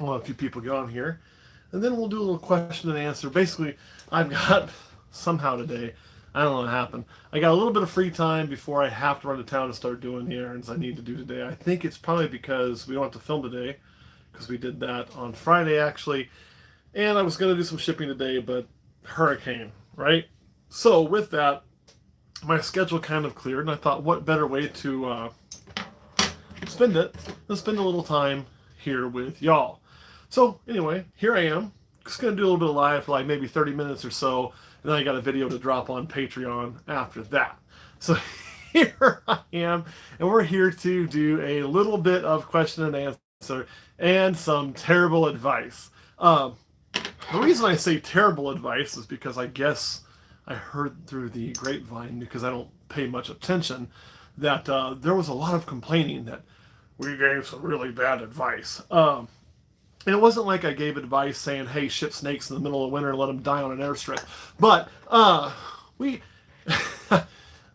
I'll let a few people get on here, and then we'll do a little question and answer. Basically, I've got somehow today, I don't know what happened. I got a little bit of free time before I have to run to town and start doing the errands I need to do today. I think it's probably because we don't have to film today, because we did that on Friday actually, and I was going to do some shipping today, but hurricane, right? So with that, my schedule kind of cleared, and I thought, what better way to spend it than spend a little time here with y'all. So anyway, here I am. Just gonna do a little bit of live for like maybe 30 minutes or so, and then I got a video to drop on Patreon after that. So here I am, and we're here to do a little bit of question and answer and some terrible advice. The reason I say terrible advice is because I guess I heard through the grapevine, because I don't pay much attention, that there was a lot of complaining that we gave some really bad advice. And it wasn't like I gave advice saying, "Hey, ship snakes in the middle of winter and let them die on an airstrip." But we,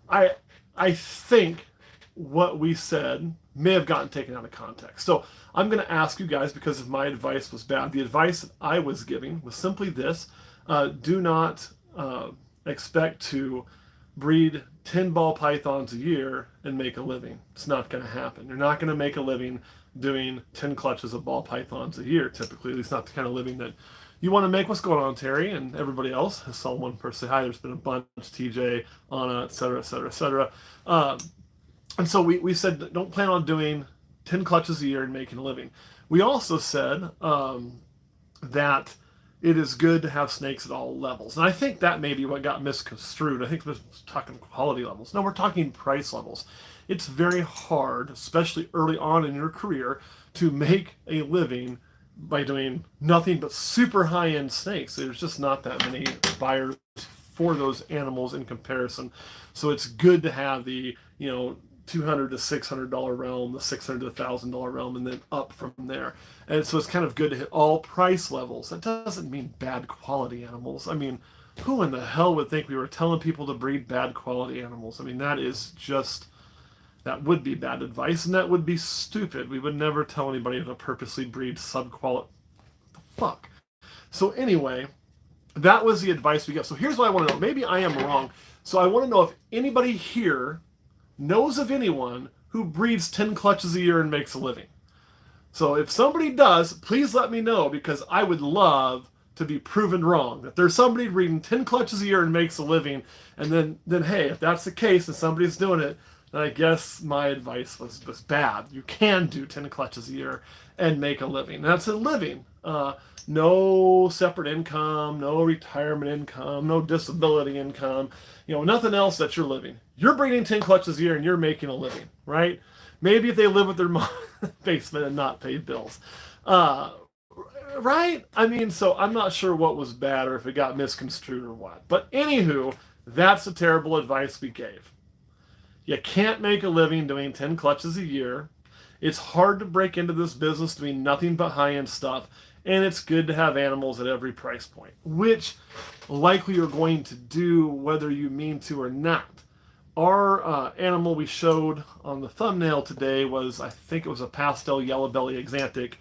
I, I think what we said may have gotten taken out of context. So I'm going to ask you guys, because if my advice was bad, the advice that I was giving was simply this: do not expect to breed 10 ball pythons a year and make a living. It's not going to happen. You're not going to make a living doing 10 clutches of ball pythons a year, typically. At least not the kind of living that you want to make. What's going on, Terry, and everybody else? I saw one person say hi. There's been a bunch, TJ, Anna, etc., etc., etc. And so we said, don't plan on doing 10 clutches a year and making a living. We also said that it is good to have snakes at all levels. And I think that may be what got misconstrued. I think we're talking quality levels. No, we're talking price levels. It's very hard, especially early on in your career, to make a living by doing nothing but super high-end snakes. There's just not that many buyers for those animals in comparison. So it's good to have the, $200 to $600 realm, the $600 to $1,000 realm, and then up from there. And so it's kind of good to hit all price levels. That doesn't mean bad quality animals. I mean, who in the hell would think we were telling people to breed bad quality animals? I mean, that would be bad advice, and that would be stupid. We would never tell anybody to purposely breed subquality. Fuck. So anyway, that was the advice we got. So here's what I want to know. Maybe I am wrong. So I want to know if anybody here knows of anyone who breeds 10 clutches a year and makes a living. So if somebody does, please let me know, because I would love to be proven wrong. If there's somebody breeding 10 clutches a year and makes a living, and then hey, if that's the case and somebody's doing it, then I guess my advice was bad. You can do 10 clutches a year and make a living. That's a living. No separate income, no retirement income, no disability income, nothing else that you're living. You're breeding 10 clutches a year and you're making a living, right? Maybe if they live with their mom in the basement and not pay bills. Right? I mean, so I'm not sure what was bad or if it got misconstrued or what. But anywho, that's the terrible advice we gave. You can't make a living doing 10 clutches a year. It's hard to break into this business doing nothing but high-end stuff, and it's good to have animals at every price point, which likely you're going to do whether you mean to or not. Our animal we showed on the thumbnail today was, I think it was a pastel yellow belly axanthic.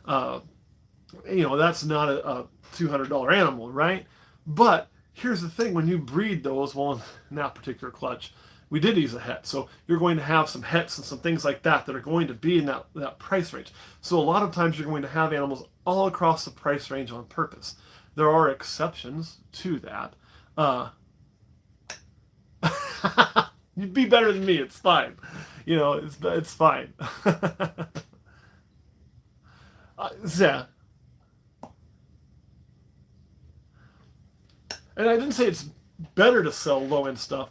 That's not a $200 animal, right? But here's the thing: when you breed those, well, in that particular clutch, we did use a het. So you're going to have some hets and some things like that are going to be in that price range. So a lot of times you're going to have animals all across the price range on purpose. There are exceptions to that. You'd be better than me. It's fine. It's fine. Yeah. And I didn't say it's better to sell low-end stuff.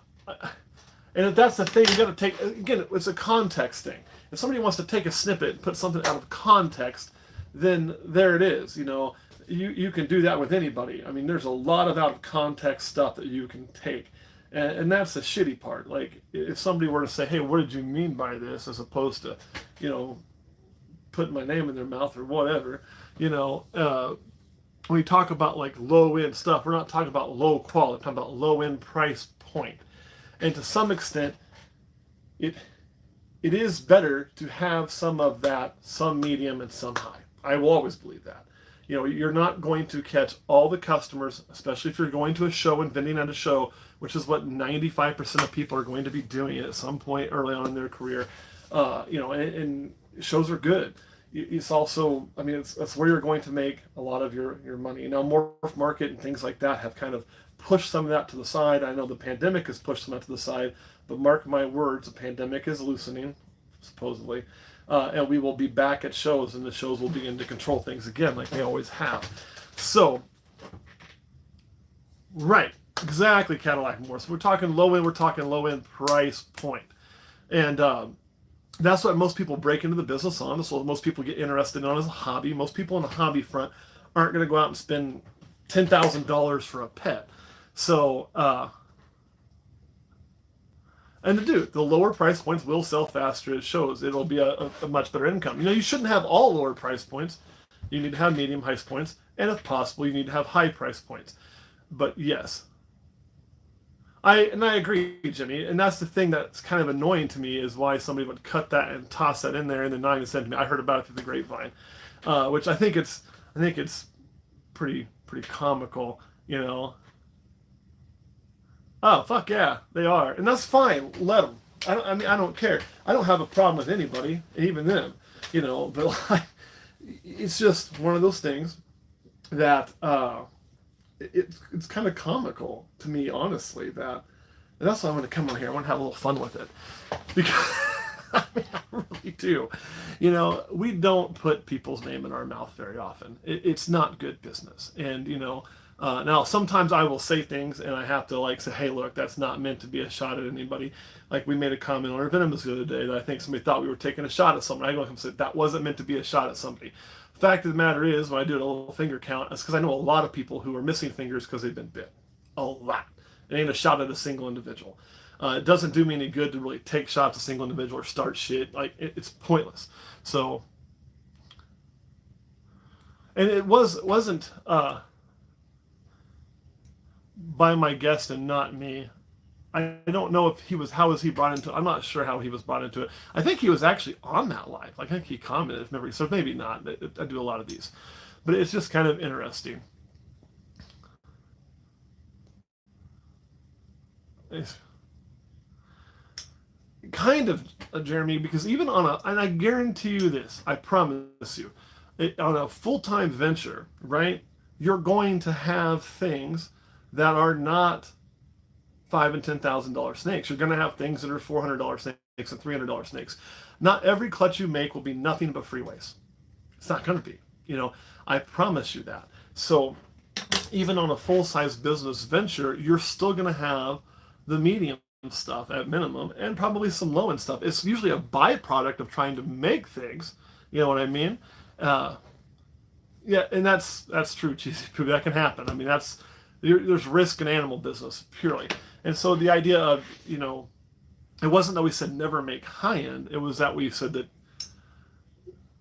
And if that's the thing, you got to take, again, it's a context thing. If somebody wants to take a snippet and put something out of context, then there it is. You can do that with anybody. I mean, there's a lot of out of context stuff that you can take. And that's the shitty part. Like, if somebody were to say, hey, what did you mean by this? As opposed to, putting my name in their mouth or whatever, when we talk about like low end stuff, we're not talking about low quality, we're talking about low end price point. And to some extent, it is better to have some of that, some medium and some high. I will always believe that. You're not going to catch all the customers, especially if you're going to a show and vending at a show, which is what 95% of people are going to be doing at some point early on in their career. And shows are good. It's also, I mean, that's where you're going to make a lot of your money. Now, Morph Market and things like that have kind of pushed some of that to the side. I know the pandemic has pushed some of that to the side, but mark my words, the pandemic is loosening, supposedly. And we will be back at shows, and the shows will begin to control things again, like they always have. So, right, exactly, Cadillac Morse. We're talking low end price point, and that's what most people break into the business on. That's what most people get interested in as a hobby. Most people on the hobby front aren't going to go out and spend $10,000 for a pet. So, and the lower price points will sell faster at shows. It'll be a much better income. You shouldn't have all lower price points. You need to have medium price points, and if possible, you need to have high price points. But yes, I agree, Jimmy. And that's the thing that's kind of annoying to me, is why somebody would cut that and toss that in there and then not even send to me. I heard about it through the grapevine, which I think it's pretty comical. Oh, fuck yeah, they are. And that's fine. Let them. I don't care. I don't have a problem with anybody, even them. But it's just one of those things that it's kind of comical to me, honestly, and that's why I'm going to come on here. I want to have a little fun with it. Because, I really do. We don't put people's name in our mouth very often. It's not good business. And, now, sometimes I will say things and I have to say, hey, look, that's not meant to be a shot at anybody. Like we made a comment on our Venomous the other day that I think somebody thought we were taking a shot at somebody. I go and say, that wasn't meant to be a shot at somebody. Fact of the matter is, when I do a little finger count, it's because I know a lot of people who are missing fingers because they've been bit. A lot. It ain't a shot at a single individual. It doesn't do me any good to really take shots at a single individual or start shit. It's pointless. So, and it wasn't by my guest and not me. I don't know if how was he brought into it. I'm not sure how he was brought into it. I think he was actually on that live. I think he commented, if memory serves. Maybe not. I do a lot of these. But it's just kind of interesting. It's kind of, Jeremy, because even and I guarantee you this, I promise you, on a full-time venture, right, you're going to have things that are not $5,000 and $10,000 snakes. You're going to have things that are $400 snakes and $300 snakes. Not every clutch you make will be nothing but freeways. It's not going to be. I promise you that. So even on a full-size business venture, you're still going to have the medium stuff at minimum and probably some low-end stuff. It's usually a byproduct of trying to make things. You know what I mean? Yeah, and that's true, Cheesy Poo. That can happen. I mean, there's risk in animal business, purely. And so the idea of, it wasn't that we said never make high-end. It was that we said that,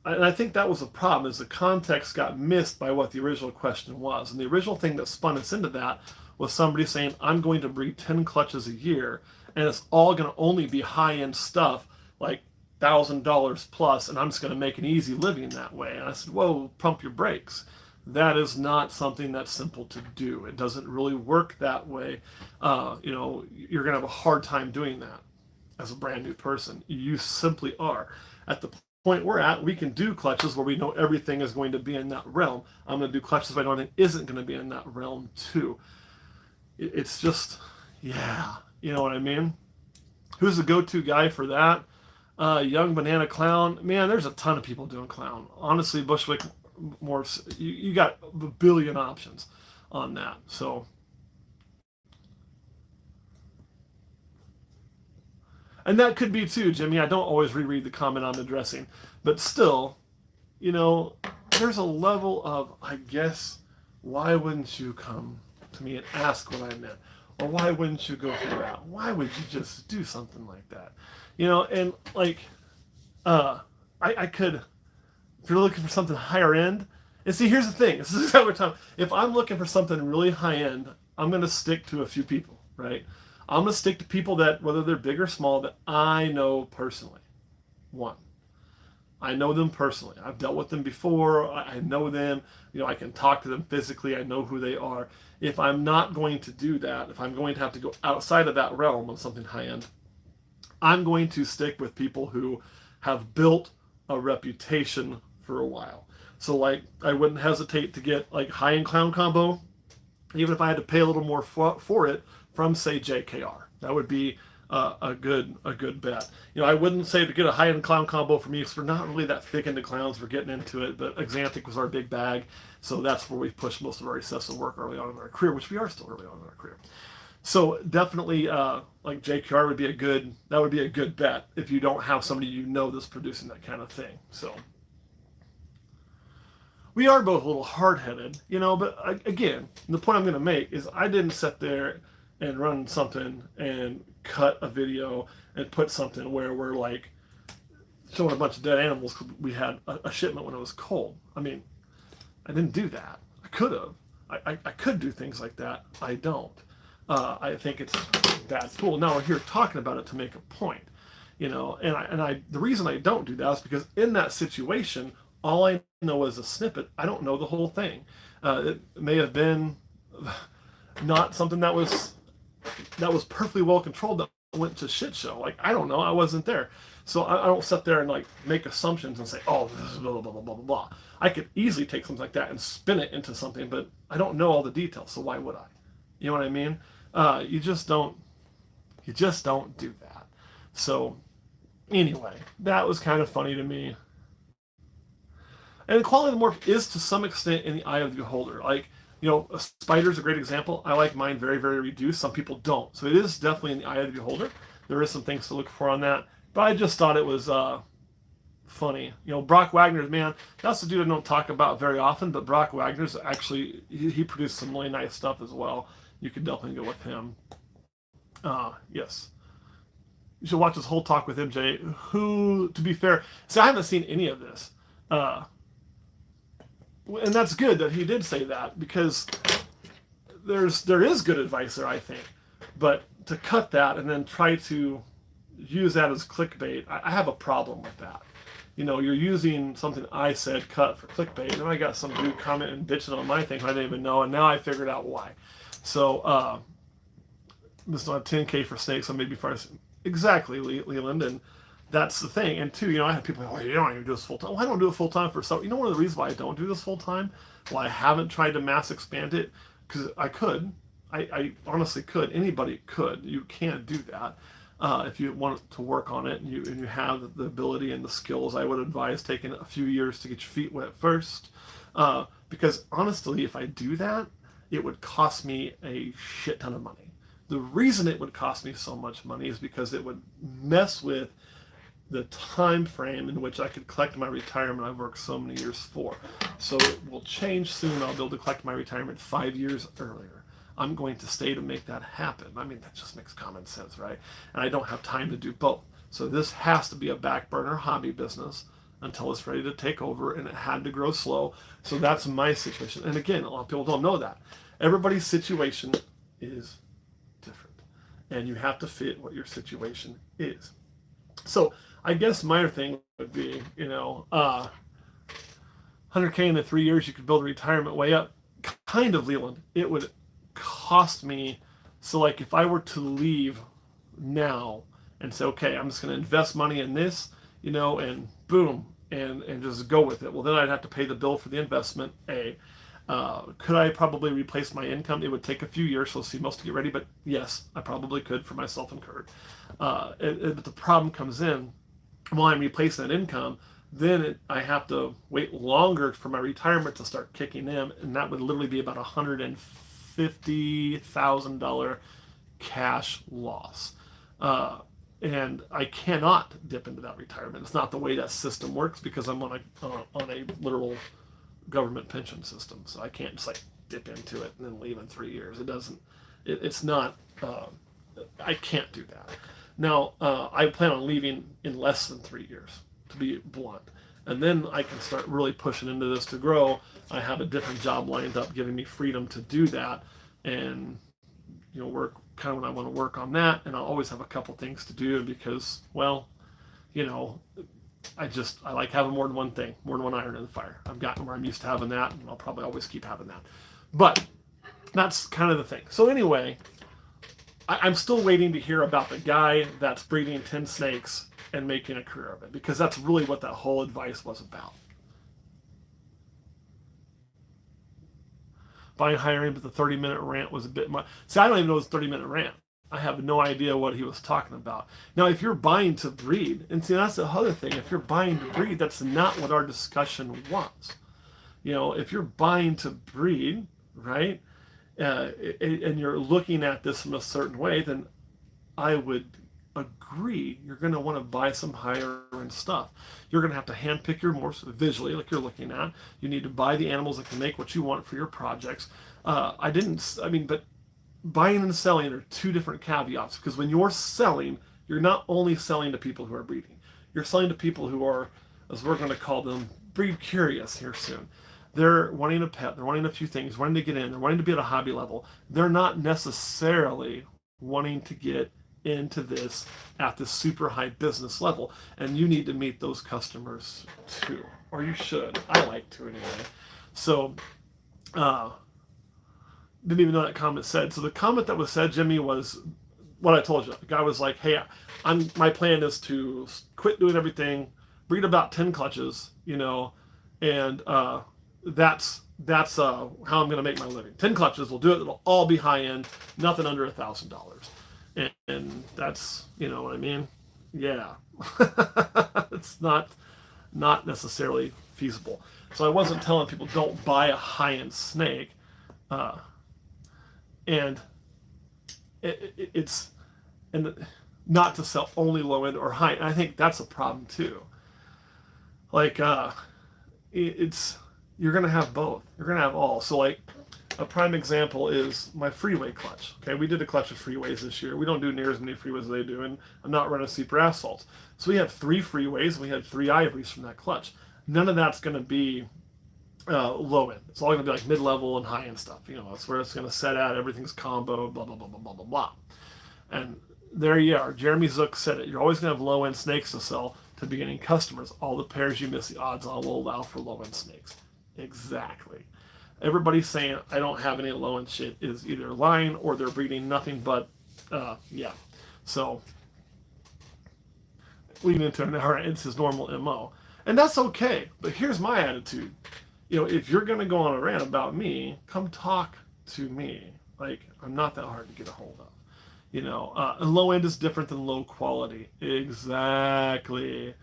and I think that was the problem, is the context got missed by what the original question was. And the original thing that spun us into that was somebody saying, I'm going to breed 10 clutches a year, and it's all going to only be high-end stuff, like $1,000 plus, and I'm just going to make an easy living that way. And I said, whoa, pump your brakes. That is not something that's simple to do. It doesn't really work that way. You're going to have a hard time doing that as a brand new person. You simply are. At the point we're at, we can do clutches where we know everything is going to be in that realm. I'm going to do clutches where I know anything isn't going to be in that realm too. It's just, yeah, you know what I mean? Who's the go-to guy for that? Young Banana Clown. Man, there's a ton of people doing clown. Honestly, Bushwick Morphs, you got a billion options on that. So, and that could be too, Jimmy. I don't always reread the comment on the dressing, but still, there's a level of, I guess, why wouldn't you come to me and ask what I meant? Or why wouldn't you go through that? Why would you just do something like that? And I could, if you're looking for something higher end, and see, here's the thing. This is exactly what we're talking. If I'm looking for something really high end, I'm going to stick to a few people, right? I'm going to stick to people that, whether they're big or small, that I know personally. One. I know them personally. I've dealt with them before. I know them. I can talk to them physically. I know who they are. If I'm not going to do that, if I'm going to have to go outside of that realm of something high end, I'm going to stick with people who have built a reputation for a while. So like I wouldn't hesitate to get like high end clown combo, even if I had to pay a little more for it from say JKR. That would be a good bet. I wouldn't say to get a high end clown combo from me because we're not really that thick into clowns. We're getting into it, but Exantic was our big bag, so that's where we pushed most of our recessive work early on in our career, which we are still early on in our career. So definitely, like JQR would be a good bet if you don't have somebody that's producing that kind of thing. So we are both a little hard-headed, but again, the point I'm going to make is I didn't sit there and run something and cut a video and put something where we're like showing a bunch of dead animals because we had a shipment when it was cold. I mean, I didn't do that. I could have. I could do things like that. I don't. I think it's bad tool. Now we're here talking about it to make a point, and the reason I don't do that is because in that situation, all I know is a snippet. I don't know the whole thing. It may have been not something that was perfectly well controlled that went to shit show. Like I don't know. I wasn't there, so I don't sit there and like make assumptions and say, oh, this is blah blah blah blah blah blah. I could easily take something like that and spin it into something, but I don't know all the details. So why would I? You know what I mean? You just don't do that. So anyway, that was kind of funny to me. And the quality of the morph is to some extent in the eye of the beholder. Like, a spider's a great example. I like mine very, very reduced. Some people don't. So it is definitely in the eye of the beholder. There is some things to look for on that. But I just thought it was funny. Brock Wagner's, man, that's the dude I don't talk about very often, but Brock Wagner's actually, he produced some really nice stuff as well. You could definitely go with him. Yes. You should watch this whole talk with MJ, who, to be fair, I haven't seen any of this. And that's good that he did say that, because there is good advice there, I think. But to cut that and then try to use that as clickbait, I have a problem with that. You're using something I said cut for clickbait, and I got some dude commenting and bitching on my thing I didn't even know, and now I figured out why. So, this will have 10K for snakes, so maybe for exactly, Leland, and that's the thing. And two, I have people like, oh, you don't even do this full time. Well, I don't do it full time for some. One of the reasons why I don't do this full time, why I haven't tried to mass expand it, because I could. I honestly could. Anybody could. You can't do that. If you want to work on it and you have the ability and the skills, I would advise taking a few years to get your feet wet first. Because honestly, if I do that, it would cost me a shit ton of money. The reason it would cost me so much money is because it would mess with the time frame in which I could collect my retirement I've worked so many years for. So it will change soon. I'll be able to collect my retirement 5 years earlier. I'm going to stay to make that happen. I mean, that just makes common sense, right? And I don't have time to do both. So this has to be a back burner hobby business until it's ready to take over, and it had to grow slow. So that's my situation. And again, a lot of people don't know that. Everybody's situation is different, and you have to fit what your situation is. So I guess my thing would be, 100K in the 3 years, you could build a retirement way up. Kind of, Leland. It would cost me, so like if I were to leave now and say, okay, I'm just going to invest money in this, and boom, and just go with it. Well, then I'd have to pay the bill for the investment, A. Could I probably replace my income? It would take a few years, so see most to get ready, but yes, I probably could for myself and Kurt. But the problem comes in, while I'm replacing that income, then I have to wait longer for my retirement to start kicking in, and that would literally be about $150,000 cash loss. And I cannot dip into that retirement. It's not the way that system works because I'm on a literal government pension system. So I can't just like dip into it and then leave in 3 years. It doesn't. It's not. I can't do that. Now I plan on leaving in less than 3 years, to be blunt, and then I can start really pushing into this to grow. I have a different job lined up, giving me freedom to do that, and work kind of when I want to work on that. And I'll always have a couple things to do because, well, I like having more than one thing, more than one iron in the fire. I've gotten where I'm used to having that, and I'll probably always keep having that. But that's kind of the thing. So anyway, I'm still waiting to hear about the guy that's breeding 10 snakes and making a career of it, because that's really what that whole advice was about. Buying hiring, but the 30-minute rant was a bit much. See, I don't even know his 30-minute rant. I have no idea what he was talking about. Now, if you're buying to breed, and see, that's the other thing. If you're buying to breed, that's not what our discussion was. If you're buying to breed, right, and you're looking at this in a certain way, then I would agree you're going to want to buy some higher end stuff. You're going to have to handpick your morphs visually, like you're looking at. You need to buy the animals that can make what you want for your projects. But buying and selling are two different caveats, because when you're selling, you're not only selling to people who are breeding. You're selling to people who are, as we're going to call them, breed curious here soon. They're wanting a pet, they're wanting a few things, wanting to get in, they're wanting to be at a hobby level. They're not necessarily wanting to get into this at the super high business level, and you need to meet those customers too, or you should. I like to anyway. So didn't even know that comment said. So the comment that was said, Jimmy, was what I told you. The guy was like, hey, my plan is to quit doing everything, breed about 10 clutches, and that's how I'm going to make my living. 10 clutches, we'll do it. It'll all be high end, nothing under $1,000. And that's, what I mean? Yeah. It's not necessarily feasible. So I wasn't telling people don't buy a high-end snake. And it's not to sell only low-end or high. And I think that's a problem too. Like, you're going to have both. You're going to have all. So like, a prime example is my freeway clutch. Okay, we did a clutch of freeways this year. We don't do near as many freeways as they do, and I'm not running super asphalts. So we had 3 freeways, and we had 3 ivories from that clutch. None of that's going to be low end. It's all going to be like mid-level and high-end stuff. That's where it's going to set at. Everything's combo, blah, blah, blah, blah, blah, blah, blah. And there you are. Jeremy Zook said it. You're always going to have low-end snakes to sell to beginning customers. All the pairs you miss, the odds on will allow for low-end snakes. Exactly. Everybody's saying I don't have any low-end shit is either lying or they're breeding nothing but, yeah. So, leading into an hour, it's his normal MO. And that's okay. But here's my attitude. If you're going to go on a rant about me, come talk to me. Like, I'm not that hard to get a hold of. And low end is different than low quality. Exactly.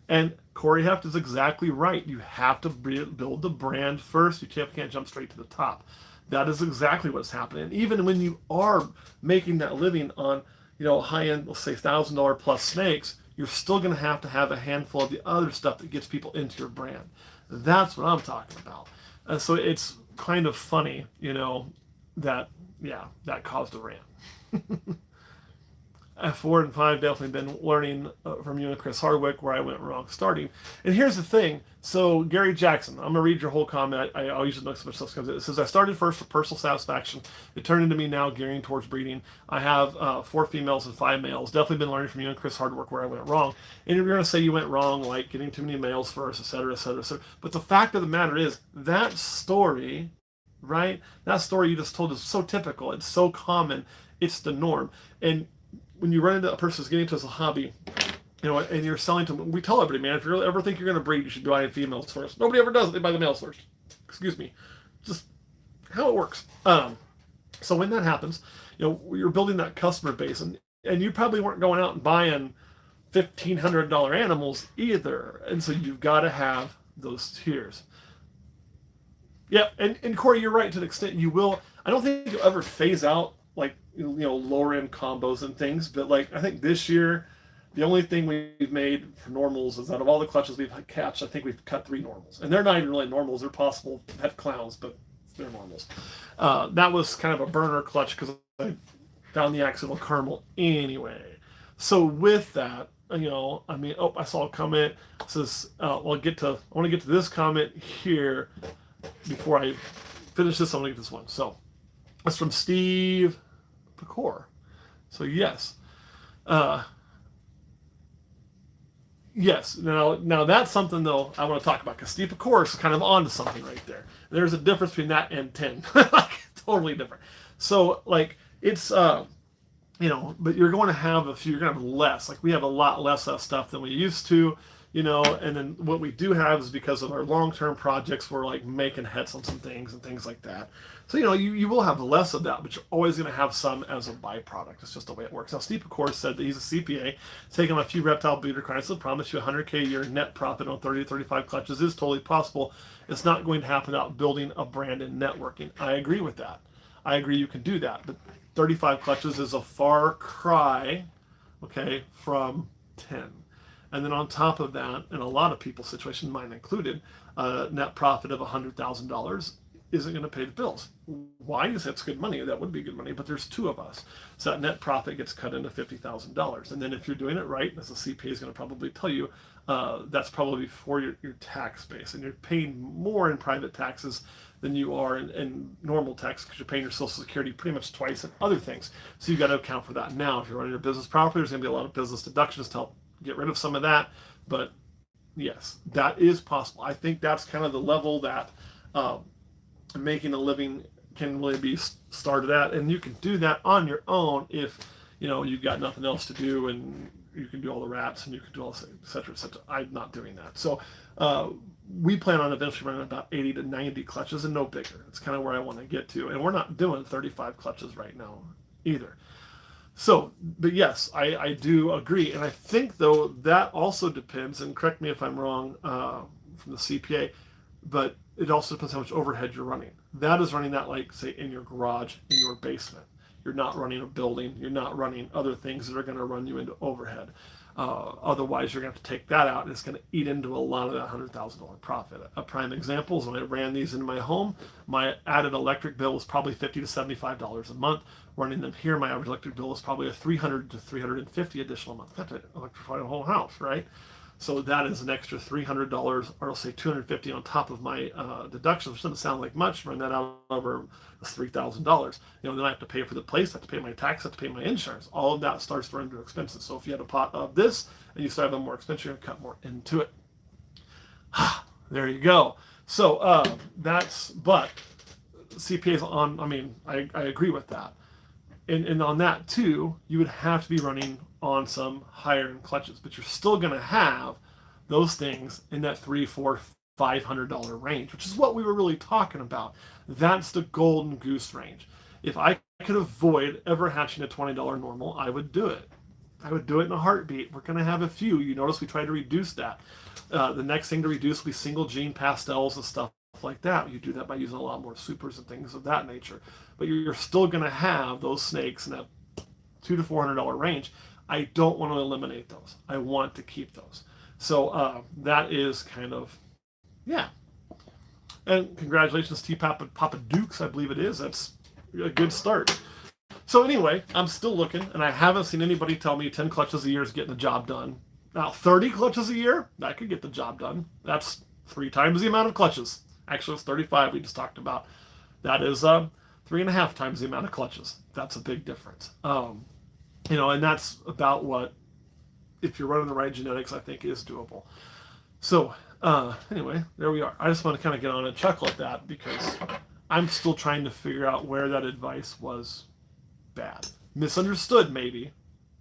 And Corey Heft is exactly right. You have to build the brand first. You can't jump straight to the top. That is exactly what's happening. And even when you are making that living on, high-end, let's say $1,000 plus snakes, you're still going to have a handful of the other stuff that gets people into your brand. That's what I'm talking about. And so it's kind of funny, that caused a rant. F4 and 5 definitely been learning from you and Chris Hardwick where I went wrong starting. And here's the thing. So Gary Jackson, I'm going to read your whole comment. I usually know so much stuff comes in. It says, I started first for personal satisfaction. It turned into me now gearing towards breeding. I have 4 females and 5 males. Definitely been learning from you and Chris Hardwick where I went wrong. And you're going to say you went wrong, like getting too many males first, et cetera, et cetera, et cetera. But the fact of the matter is that story, right? That story you just told is so typical. It's so common. It's the norm. And when you run into a person who's getting into as a hobby, and you're selling to them, we tell everybody, man, if you ever think you're going to breed, you should buy females first. Nobody ever does it. They buy the males first. Excuse me. Just how it works. So when that happens, you're building that customer base, and you probably weren't going out and buying $1,500 animals either. And so you've got to have those tiers. Yeah, and Corey, you're right to an extent. You will. I don't think you'll ever phase out like lower end combos and things, but like I think this year the only thing we've made for normals is out of all the clutches we've catched, I think we've cut 3 normals, and they're not even really normals. They're possible pet clowns, but they're normals. That was kind of a burner clutch because I found the accidental caramel anyway. So with that, I saw a comment. It says, I want to get to this comment here before I finish this. I'm going to get this one. So that's from Steve Pecor. So yes. Yes. Now that's something though I want to talk about because steep, of course, is kind of onto something right there. There's a difference between that and 10, like totally different. So like it's but you're going to have a few. You're going to have less. Like we have a lot less of stuff than we used to. And then what we do have is because of our long-term projects, we're like making heads on some things and things like that. So you will have less of that, but you're always going to have some as a byproduct. It's just the way it works. Now, Steve, of course, said that he's a CPA, taking on a few reptile breeder clients. He'll promise you 100K a year net profit on 30 to 35 clutches is totally possible. It's not going to happen without building a brand and networking. I agree with that. I agree you can do that, but 35 clutches is a far cry, okay, from 10. And then on top of that, in a lot of people's situation, mine included, a net profit of $100,000 isn't going to pay the bills. Why? Because that's good money. That would be good money, but there's two of us. So that net profit gets cut into $50,000. And then if you're doing it right, as a CPA is going to probably tell you, that's probably for your tax base. And you're paying more in private taxes than you are in normal tax because you're paying your Social Security pretty much twice and other things. So you've got to account for that. Now, if you're running your business properly, there's going to be a lot of business deductions to help get rid of some of that. But yes, that is possible. I think that's kind of the level that making a living can really be started at. And you can do that on your own if, you've got nothing else to do and you can do all the rats and you can do all this, et cetera, et cetera. I'm not doing that. So we plan on eventually running about 80 to 90 clutches and no bigger. It's kind of where I want to get to. And we're not doing 35 clutches right now either. So, but yes, I do agree. And I think, though, that also depends, and correct me if I'm wrong from the CPA, but it also depends how much overhead you're running. That is running that, like, say, in your garage, in your basement. You're not running a building. You're not running other things that are going to run you into overhead. Otherwise, you're going to have to take that out, and it's going to eat into a lot of that $100,000 profit. A prime example is when I ran these into my home, my added electric bill was probably $50 to $75 a month. Running them here, my average electric bill is probably a $300 to $350 additional a month. That's to electrify a whole house, right? So that is an extra $300, or I'll say $250 on top of my deductions, which doesn't sound like much. Run that out over $3,000. Then I have to pay for the place, I have to pay my tax, I have to pay my insurance. All of that starts to run into expenses. So if you had a pot of this and you start having more expense, you're going to cut more into it. There you go. So but CPAs on, I agree with that. And on that too, you would have to be running on some higher end clutches, but you're still going to have those things in that $300, $400, $500 range, which is what we were really talking about. That's the golden goose range. If I could avoid ever hatching a $20 normal, I would do it. I would do it in a heartbeat. We're going to have a few. You notice we try to reduce that. The next thing to reduce will be single gene pastels and stuff like that. You do that by using a lot more supers and things of that nature. But you're still going to have those snakes in that $200 to $400 range. I don't want to eliminate those. I want to keep those. So that is kind of, yeah. And congratulations to Papa Dukes, I believe it is. That's a good start. So anyway, I'm still looking, and I haven't seen anybody tell me 10 clutches a year is getting the job done. Now, 30 clutches a year, that could get the job done. That's 3 times the amount of clutches. Actually, it's 35 we just talked about. That is 3.5 times the amount of clutches. That's a big difference. And that's about what, if you're running the right genetics, I think is doable. So anyway, there we are. I just want to kind of get on and chuckle at that because I'm still trying to figure out where that advice was bad. Misunderstood, maybe.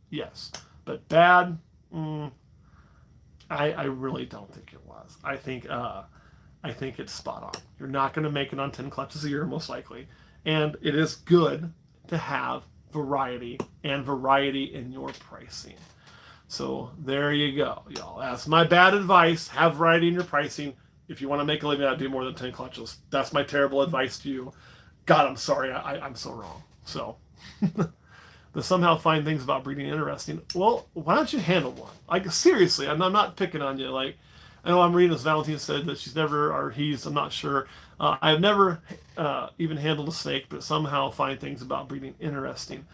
Yes. But bad, I really don't think it was. I think it's spot on. You're not going to make it on 10 clutches a year, most likely. And it is good to have variety and variety in your pricing. So there you go, y'all. That's my bad advice. Have variety in your pricing. If you want to make a living out, do more than 10 clutches. That's my terrible advice to you. God, I'm sorry. I'm so wrong. So, but somehow find things about breeding interesting. Well, why don't you handle one? Like, seriously, I'm not picking on you. Like, I know I'm reading as Valentine said that she's never, or he's, I'm not sure. I've never even handled a snake, but somehow find things about breeding interesting.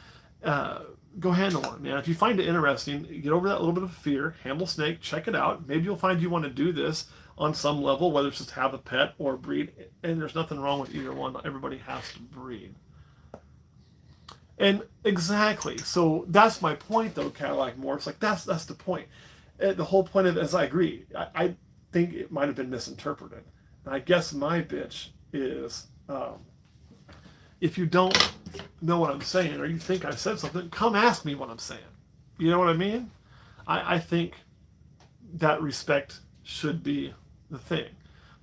Go handle one, man. If you find it interesting, get over that little bit of fear, handle snake, check it out. Maybe you'll find you want to do this on some level, whether it's just have a pet or breed. And there's nothing wrong with either one. Everybody has to breed. And exactly. So that's my point, though, Cadillac Morphs. Like, that's the point. the whole point of it is I agree. I think it might have been misinterpreted. And I guess my bitch is if you don't know what I'm saying or you think I said something, come ask me what I'm saying. You know what I mean? I think that respect should be the thing.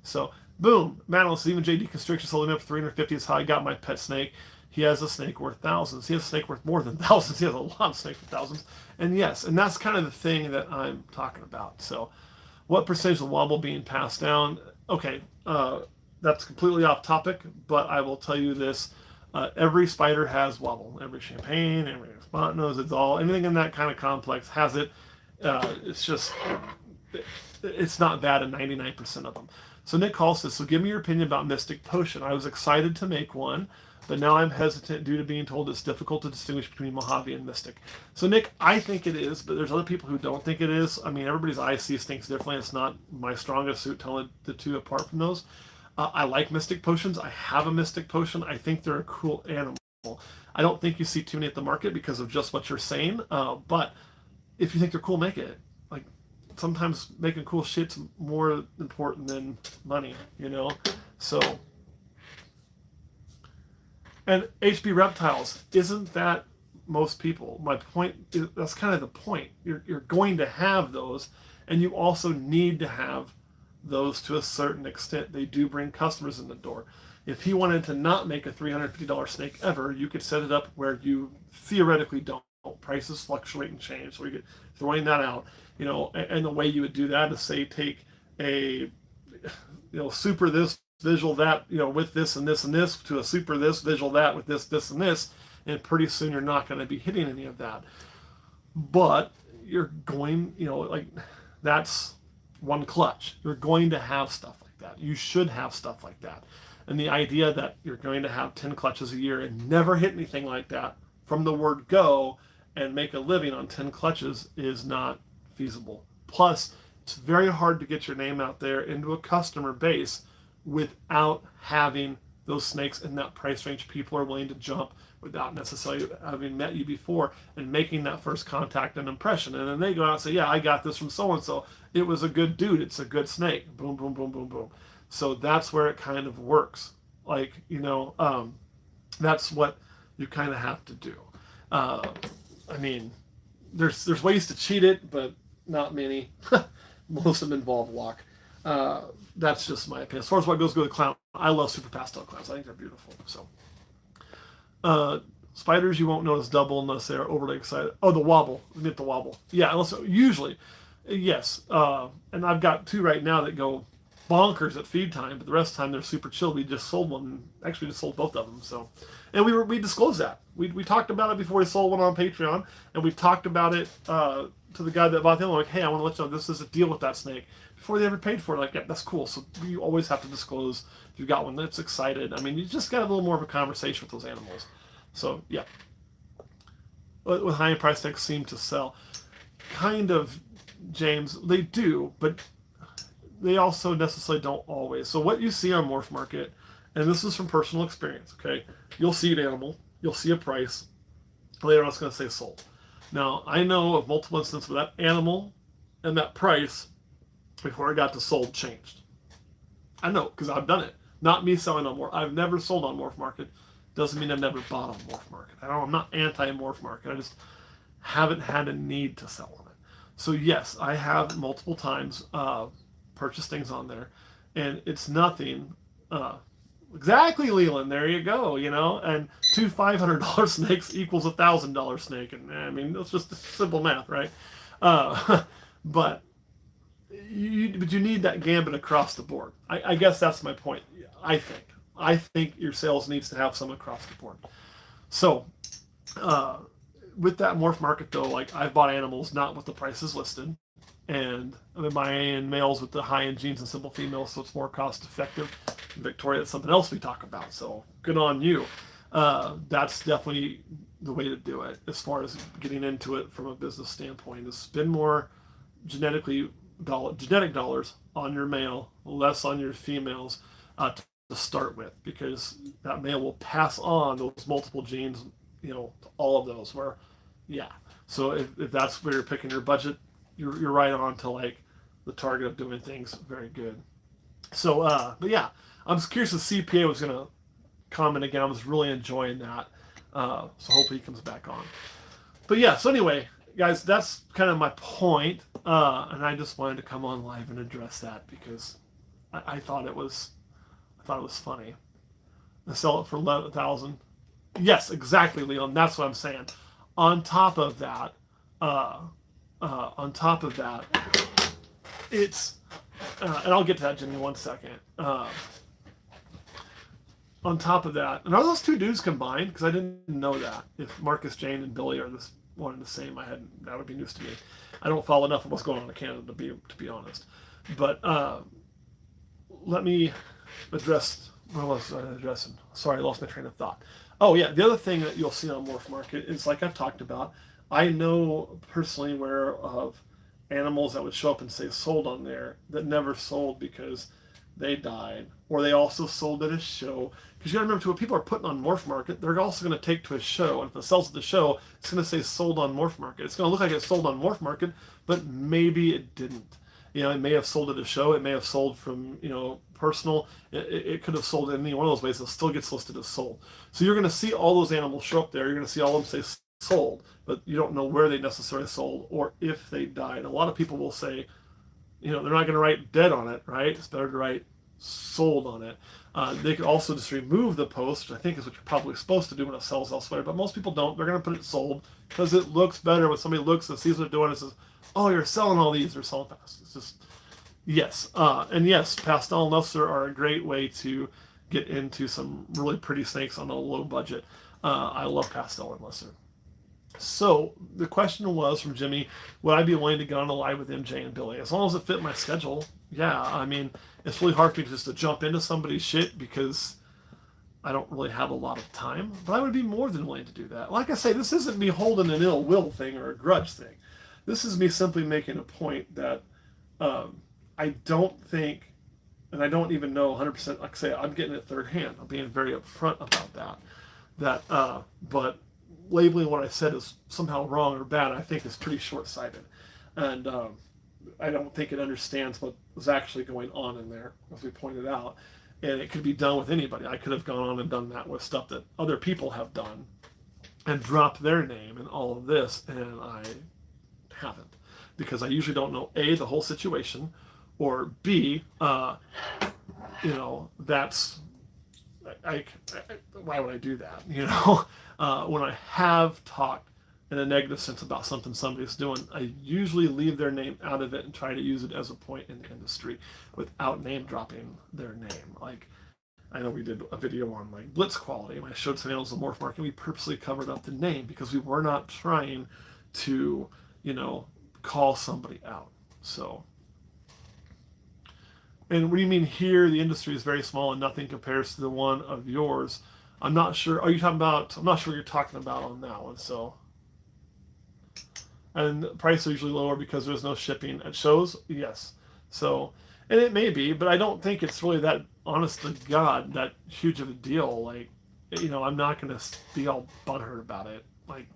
So, boom, Manaless, even JD Constriction sold him up for 350 is how I got my pet snake. He has a snake worth thousands. He has a snake worth more than thousands. He has a lot of snakes for thousands. And yes, and that's kind of the thing that I'm talking about. So, what percentage of wobble being passed down? Okay, that's completely off topic, but I will tell you this. Every spider has wobble. Every champagne, every spot nose, it's all, anything in that kind of complex has it. It's just, it's not bad in 99% of them. So Nick Hall says, so give me your opinion about Mystic Potion. I was excited to make one, but now I'm hesitant due to being told it's difficult to distinguish between Mojave and Mystic. So Nick, I think it is, but there's other people who don't think it is. I mean, everybody's eye sees things differently. It's not my strongest suit telling the two apart from those. I like Mystic Potions. I have a Mystic Potion. I think they're a cool animal. I don't think you see too many at the market because of just what you're saying, but if you think they're cool, make it. Like, sometimes making cool shit's more important than money, you know? So, and HB Reptiles, isn't that most people? My point is, that's kind of the point. You're going to have those, and you also need to have those to a certain extent. They do bring customers in the door. If he wanted to not make a $350 snake ever, you could set it up where you theoretically don't. Prices fluctuate and change, so we get throwing that out, you know. And the way you would do that is say take a, super this visual that, with this and this and this to a super this visual that with this and this, and pretty soon you're not going to be hitting any of that. But you're going, like that's one clutch. You're going to have stuff like that. You should have stuff like that. And the idea that you're going to have 10 clutches a year and never hit anything like that from the word go and make a living on 10 clutches is not feasible. Plus, it's very hard to get your name out there into a customer base without having those snakes in that price range people are willing to jump without necessarily having met you before and making that first contact and impression. And then they go out and say, yeah, I got this from so-and-so. It was a good dude. It's a good snake. Boom, boom, boom, boom, boom. So that's where it kind of works. Like, that's what you kind of have to do. I mean, there's ways to cheat it, but not many. Most of them involve luck. That's just my opinion. As far as what goes with the clown, I love super pastel clowns. I think they're beautiful. So, spiders you won't notice double unless they're overly excited. Oh, the wobble. Admit the wobble. Yeah, unless usually, yes. And I've got two right now that go bonkers at feed time, but the rest of the time they're super chill. We just sold one. Actually, just sold both of them. So, and we disclosed that. We talked about it before we sold one on Patreon, and we talked about it to the guy that bought the other one. Like, hey, I want to let you know this is a deal with that snake before they ever paid for it. Like, yeah, that's cool. So you always have to disclose if you've got one that's excited. I mean, you just got a little more of a conversation with those animals. So yeah, with high price tags seem to sell. Kind of, James, they do, but they also necessarily don't always. So what you see on Morph Market, and this is from personal experience, okay? You'll see an animal, you'll see a price, later on it's going to say sold. Now, I know of multiple instances where that animal and that price, before I got to sold, changed. I know, because I've done it. Not me selling on Morph. I've never sold on Morph Market. Doesn't mean I've never bought on Morph Market. I'm not anti-Morph Market. I just haven't had a need to sell on it. So yes, I have multiple times purchased things on there, and it's nothing. Exactly, Leland. There you go. And two $500 snakes equals $1,000 snake, and I mean that's just simple math, right? But you need that gambit across the board. I guess that's my point. I think your sales needs to have some across the board. So, with that Morph Market though, like I've bought animals not with the prices listed, and I've been buying males with the high-end genes and simple females, so it's more cost-effective. Victoria, that's something else we talk about. So good on you. That's definitely the way to do it as far as getting into it from a business standpoint. Is spend more genetic dollars on your male, less on your females. To start with, because that male will pass on those multiple genes, to all of those. So if that's where you're picking your budget, you're right on to like the target of doing things very good. So, but yeah, I'm curious if CPA was gonna comment again. I was really enjoying that. So hopefully he comes back on. But yeah, so anyway, guys, that's kind of my point. And I just wanted to come on live and address that because I thought it was funny. I sell it for 11,000. Yes, exactly, Leon. That's what I'm saying. On top of that, it's and I'll get to that, Jimmy, one second. On top of that, and are those two dudes combined? Because I didn't know that. If Marcus Jane and Billy are this one and the same, that would be news to me. I don't follow enough of what's going on in Canada to be honest. But let me address. What was I addressing? Sorry, I lost my train of thought. Oh yeah, the other thing that you'll see on Morph Market is like I've talked about. I know personally aware of animals that would show up and say sold on there that never sold because they died, or they also sold at a show. Because you gotta remember, too, what people are putting on Morph Market, they're also going to take to a show, and if it sells at the show, it's going to say sold on Morph Market. It's going to look like it sold on Morph Market, but maybe it didn't. It may have sold at a show. It may have sold from personal. It could have sold in any one of those ways. It still gets listed as sold. So you're going to see all those animals show up there. You're going to see all of them say sold, but you don't know where they necessarily sold or if they died. A lot of people will say, they're not going to write dead on it, right? It's better to write sold on it. They could also just remove the post, which I think is what you're probably supposed to do when it sells elsewhere, but most people don't. They're going to put it sold because it looks better when somebody looks and sees what they're doing and says, oh, you're selling all these, they're selling fast. It's just, yes. And yes, pastel and Lustre are a great way to get into some really pretty snakes on a low budget. I love pastel and Lustre. So the question was from Jimmy, would I be willing to get on a live with MJ and Billy? As long as it fit my schedule, yeah. I mean, it's really hard for me just to jump into somebody's shit because I don't really have a lot of time, but I would be more than willing to do that. Like I say, this isn't me holding an ill will thing or a grudge thing. This is me simply making a point that I don't think, and I don't even know 100%, like I say, I'm getting it third hand. I'm being very upfront about that. But labeling what I said as somehow wrong or bad, I think is pretty short-sighted. And I don't think it understands what was actually going on in there, as we pointed out. And it could be done with anybody. I could have gone on and done that with stuff that other people have done and dropped their name and all of this, and I haven't. Because I usually don't know, A, the whole situation, or B, that's... why would I do that? When I have talked in a negative sense about something somebody's doing, I usually leave their name out of it and try to use it as a point in the industry without name dropping their name. Like, I know we did a video on like blitz quality, and I showed some animals in Morph Market. We purposely covered up the name because we were not trying to, call somebody out. So. And what do you mean here? The industry is very small and nothing compares to the one of yours. I'm not sure. Are you talking about? I'm not sure what you're talking about on that one. So, and prices are usually lower because there's no shipping at shows. Yes. So, and it may be, but I don't think it's really that, honest to God, that huge of a deal. Like, I'm not going to be all butthurt about it. Like,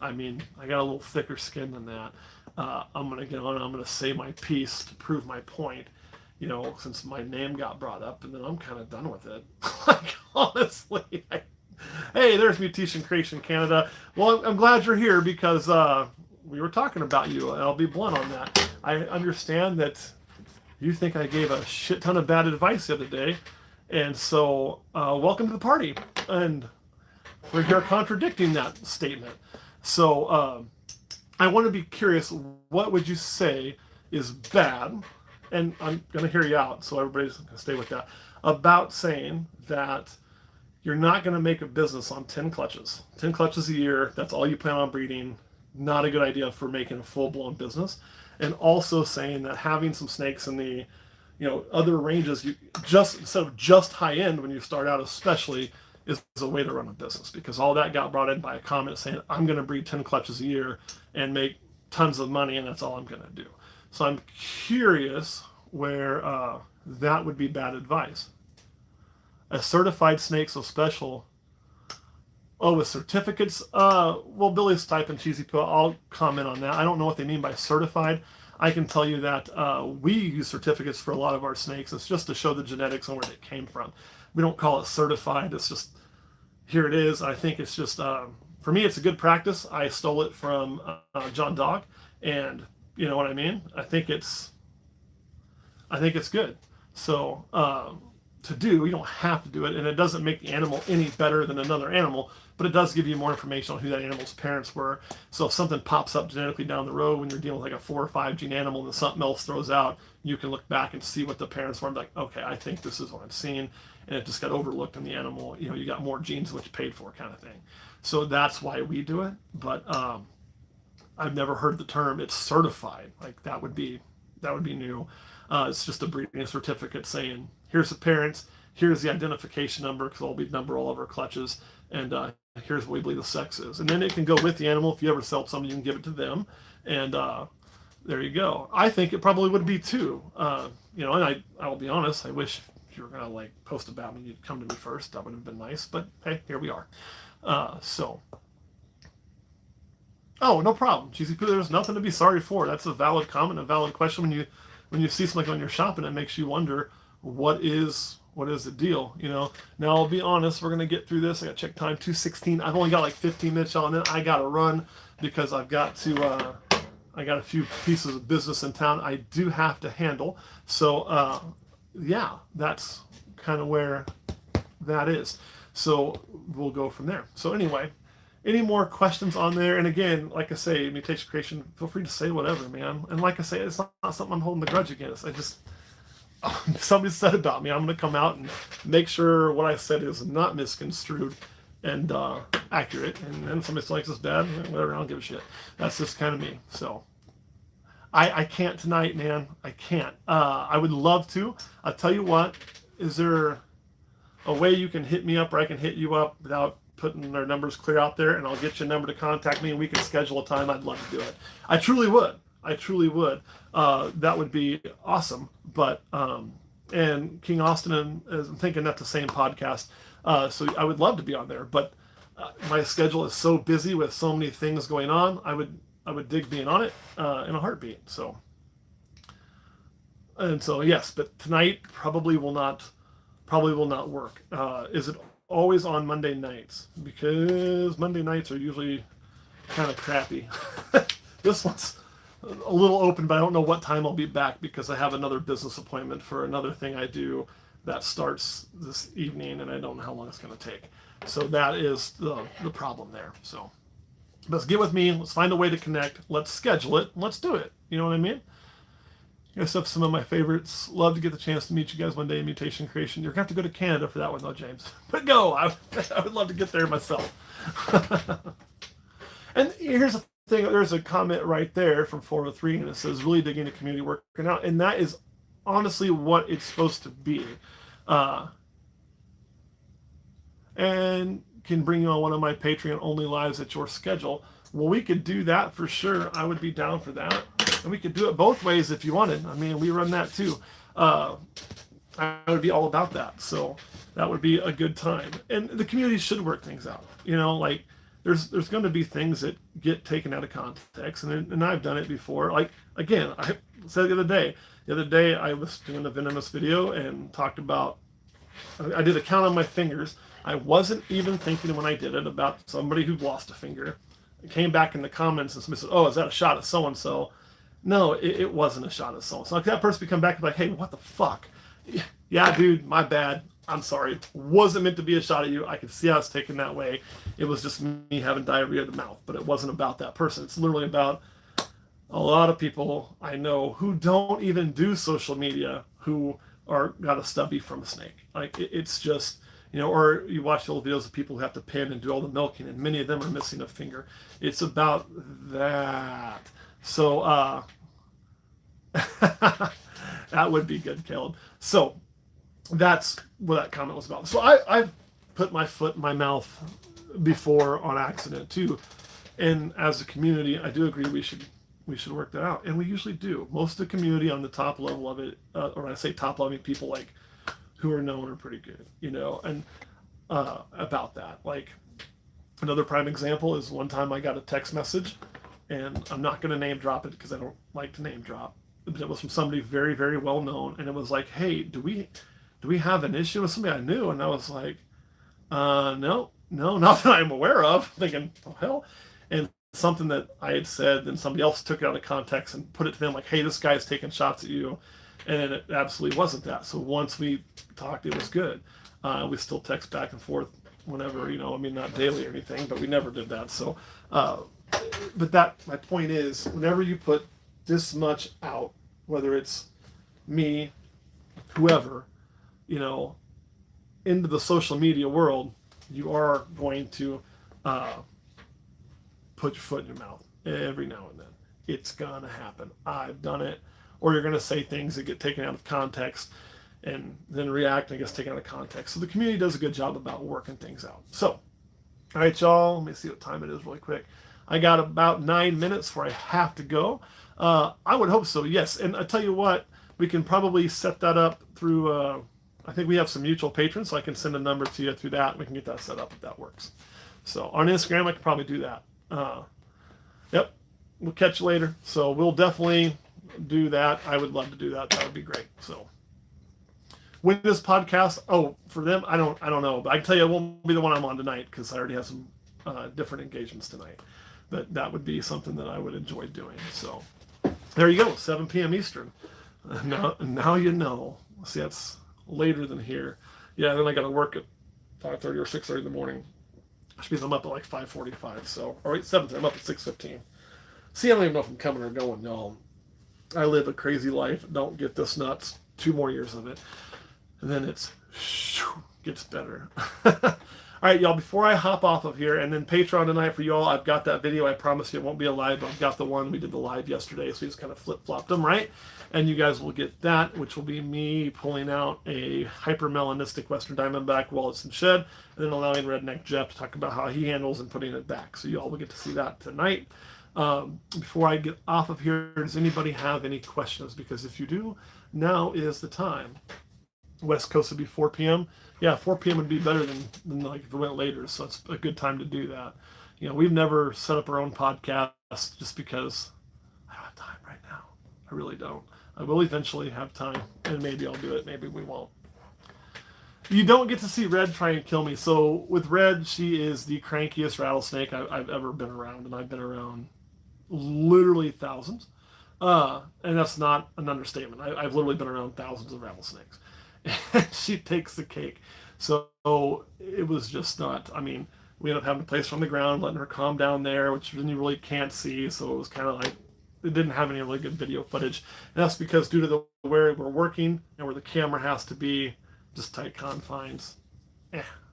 I mean, I got a little thicker skin than that. I'm going to get on and I'm going to say my piece to prove my point. Since my name got brought up, and then I'm kind of done with it. Like, honestly. Hey, there's Mutation Creation Canada. Well, I'm glad you're here because we were talking about you, and I'll be blunt on that. I understand that you think I gave a shit ton of bad advice the other day, and so welcome to the party. And we're here contradicting that statement. So I want to be curious, what would you say is bad? And I'm going to hear you out, so everybody's going to stay with that, about saying that you're not going to make a business on 10 clutches. 10 clutches a year, that's all you plan on breeding. Not a good idea for making a full-blown business. And also saying that having some snakes in the, other ranges, instead of just high-end when you start out especially, is a way to run a business. Because all that got brought in by a comment saying, I'm going to breed 10 clutches a year and make tons of money, and that's all I'm going to do. So I'm curious where that would be bad advice. A certified snake so special, Oh, with certificates? Well, Billy's typing cheesy poo. I'll comment on that. I don't know what they mean by certified. I can tell you that we use certificates for a lot of our snakes. It's just to show the genetics and where they came from. We don't call it certified. It's just, here it is. I think it's just, for me, it's a good practice. I stole it from John Dog, and you know what I mean? I think it's good. So, to do, you don't have to do it, and it doesn't make the animal any better than another animal, but it does give you more information on who that animal's parents were. So if something pops up genetically down the road when you're dealing with like a 4 or 5 gene animal and something else throws out, you can look back and see what the parents were and be like, okay, I think this is what I'm seeing, and it just got overlooked in the animal. You know, you got more genes which paid for, kind of thing. So that's why we do it. But I've never heard the term it's certified. Like that would be new. It's just a breeding certificate saying here's the parents, here's the identification number, because we number all of our clutches, and here's what we believe the sex is. And then it can go with the animal. If you ever sell something, you can give it to them, and there you go. I think it probably would be too. You know, and I will be honest, I wish if you were gonna like post about me, you'd come to me first. That would have been nice, but hey, here we are. So. Oh, no problem. Cheesy Poo, there's nothing to be sorry for. That's a valid comment, a valid question when you see something on your shop and it makes you wonder what is the deal, you know. Now I'll be honest, we're gonna get through this. I got check time 2:16. I've only got like 15 minutes on it. I gotta run because I've got to I got a few pieces of business in town I do have to handle. So yeah, that's kind of where that is. So we'll go from there. So anyway, any more questions on there? And again, like I say, mutation creation, feel free to say whatever, man. And like I say, it's not something I'm holding the grudge against. I just, somebody said about me, I'm going to come out and make sure what I said is not misconstrued and accurate. And then somebody likes this bad, whatever, I don't give a shit. That's just kind of me. So I can't tonight, man. I can't. I would love to. I'll tell you what, is there a way you can hit me up, or I can hit you up without putting their numbers clear out there, and I'll get you a number to contact me and we can schedule a time? I'd love to do it. I truly would. That would be awesome. But and King Austin, I'm thinking that's the same podcast. So I would love to be on there, but my schedule is so busy with so many things going on. I would dig being on it in a heartbeat. So yes, but tonight probably will not work. Is it always on Monday nights? Because Monday nights are usually kind of crappy. This one's a little open, but I don't know what time I'll be back because I have another business appointment for another thing I do that starts this evening, and I don't know how long it's going to take. So that is the problem there. So let's get with me. Let's find a way to connect. Let's schedule it. Let's do it. You know what I mean? I guess that's some of my favorites. Love to get the chance to meet you guys one day in mutation creation. You're going to have to go to Canada for that one, though, James. But go. I would love to get there myself. And here's the thing. There's a comment right there from 403, and it says, really digging the community working out. And that is honestly what it's supposed to be. And can bring you on one of my Patreon-only lives at your schedule. Well, we could do that for sure. I would be down for that. And we could do it both ways if you wanted. I mean, we run that too. I would be all about that. So that would be a good time. And the community should work things out. You know, like there's going to be things that get taken out of context. And I've done it before. Like, again, I said the other day I was doing a venomous video and talked about, I did a count on my fingers. I wasn't even thinking when I did it about somebody who lost a finger. It came back in the comments and somebody said, oh, is that a shot at so-and-so? No, it wasn't a shot at so-and-so. Like that person would come back and be like, hey, what the fuck? Yeah, dude, my bad. I'm sorry. Wasn't meant to be a shot at you. I could see how it's taken that way. It was just me having diarrhea of the mouth, but it wasn't about that person. It's literally about a lot of people I know who don't even do social media who got a stubby from a snake. Like it's just, you know, or you watch the old videos of people who have to pin and do all the milking, and many of them are missing a finger. It's about that. So that would be good, Caleb. So that's what that comment was about. So I've put my foot in my mouth before on accident too. And as a community, I do agree we should work that out. And we usually do. Most of the community on the top level of it, or when I say top level, I mean people like who are known are pretty good, you know, and about that. Like Another prime example is one time I got a text message, and I'm not going to name drop it because I don't like to name drop, but it was from somebody very, very well known, and it was like, hey, do we have an issue with somebody I knew? And I was like, no, not that I'm aware of. Thinking, oh hell, and something that I had said, then somebody else took it out of context and put it to them like, hey, this guy's taking shots at you, and it absolutely wasn't that. So once we talked, it was good. We still text back and forth whenever, I mean, not daily or anything, but we never did that. So, but my point is, whenever you put this much out, whether it's me, whoever, into the social media world, you are going to put your foot in your mouth every now and then. It's gonna happen. I've done it. Or you're gonna say things that get taken out of context and then react and gets taken out of context. So the community does a good job about working things out. So, all right, y'all, let me see what time it is really quick. I got about 9 minutes before I have to go. I would hope so, yes. And I tell you what, we can probably set that up through, I think we have some mutual patrons, so I can send a number to you through that. We can get that set up if that works. So on Instagram, I could probably do that. Yep, we'll catch you later. So we'll definitely do that. I would love to do that. That would be great. So when this podcast, for them, I don't know, but I can tell you it won't be the one I'm on tonight because I already have some different engagements tonight. But that would be something that I would enjoy doing. So there you go, 7 p.m. Eastern. Now you know. See, that's later than here. Yeah, then I got to work at 5:30 or 6:30 in the morning. Which means I'm up at like 5:45. So, or 7:30. I'm up at 6:15. See, I don't even know if I'm coming or going, y'all. I live a crazy life. Don't get this nuts. 2 more years of it, and then gets better. All right, y'all, before I hop off of here, and then Patreon tonight for y'all, I've got that video. I promise you it won't be a live, but I've got the one. We did the live yesterday, so we just kind of flip-flopped them, right? And you guys will get that, which will be me pulling out a hyper-melanistic Western Diamondback Wallace and Shed, and then allowing Redneck Jeff to talk about how he handles and putting it back. So y'all will get to see that tonight. Before I get off of here, does anybody have any questions? Because if you do, now is the time. West Coast would be 4 p.m. Yeah, 4 p.m. would be better than like if it went later. So it's a good time to do that. We've never set up our own podcast just because I don't have time right now. I really don't. I will eventually have time, and maybe I'll do it. Maybe we won't. You don't get to see Red try and kill me. So with Red, she is the crankiest rattlesnake I've ever been around, and I've been around literally thousands. And that's not an understatement. I've literally been around thousands of rattlesnakes. And she takes the cake. So it was just not, we ended up having to place her on the ground, letting her calm down there, which then you really can't see. So it was kind of like, it didn't have any really good video footage. And that's because due to the where we're working and where the camera has to be, just tight confines.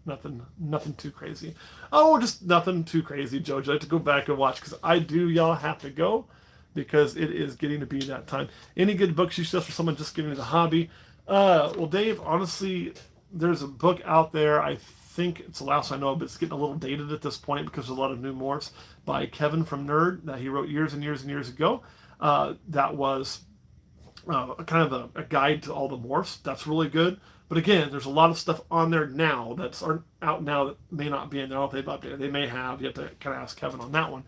Nothing too crazy. Just nothing too crazy, Jojo. I have to go back and watch because y'all have to go because it is getting to be that time. Any good books you suggest for someone just getting into the hobby? Well, Dave, honestly, there's a book out there. I think it's the last I know, but it's getting a little dated at this point because there's a lot of new morphs by Kevin from Nerd that he wrote years and years and years ago. That was kind of a guide to all the morphs. That's really good. But again, there's a lot of stuff on there now that's out now that may not be in there. If they've updated, they may have. You have to kind of ask Kevin on that one.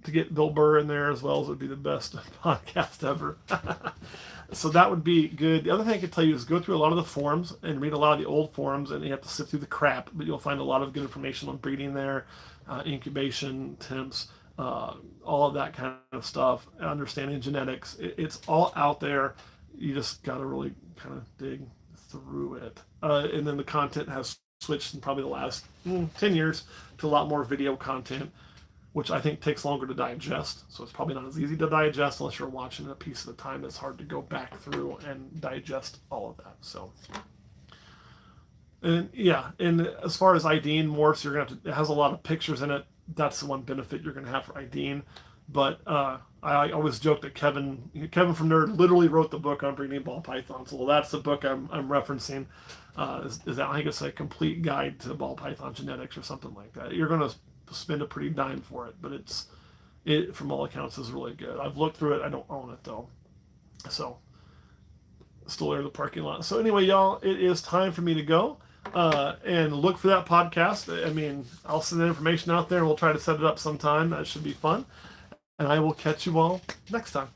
To get Bill Burr in there as well as would be the best podcast ever. So that would be good. The other thing I could tell you is go through a lot of the forums and read a lot of the old forums, and you have to sift through the crap, but you'll find a lot of good information on breeding there, incubation, temps, all of that kind of stuff, understanding genetics. It's all out there. You just got to really kind of dig through it. And then the content has switched in probably the last 10 years to a lot more video content, which I think takes longer to digest. So it's probably not as easy to digest unless you're watching a piece at a time. It's hard to go back through and digest all of that. So, and yeah, and as far as IDing morphs, you're gonna have to, it has a lot of pictures in it. That's the one benefit you're gonna have for IDing. But I always joke that Kevin from Nerd literally wrote the book on breeding ball pythons. Well, that's the book I'm referencing. Is that, I think it's a complete guide to ball python genetics or something like that. You're gonna spend a pretty dime for it, but it from all accounts is really good. I've looked through it. I don't own it though, so still there in the parking lot. So anyway, y'all, it is time for me to go. And look for that podcast. I mean, I'll send the information out there and we'll try to set it up sometime. That should be fun. And I will catch you all next time.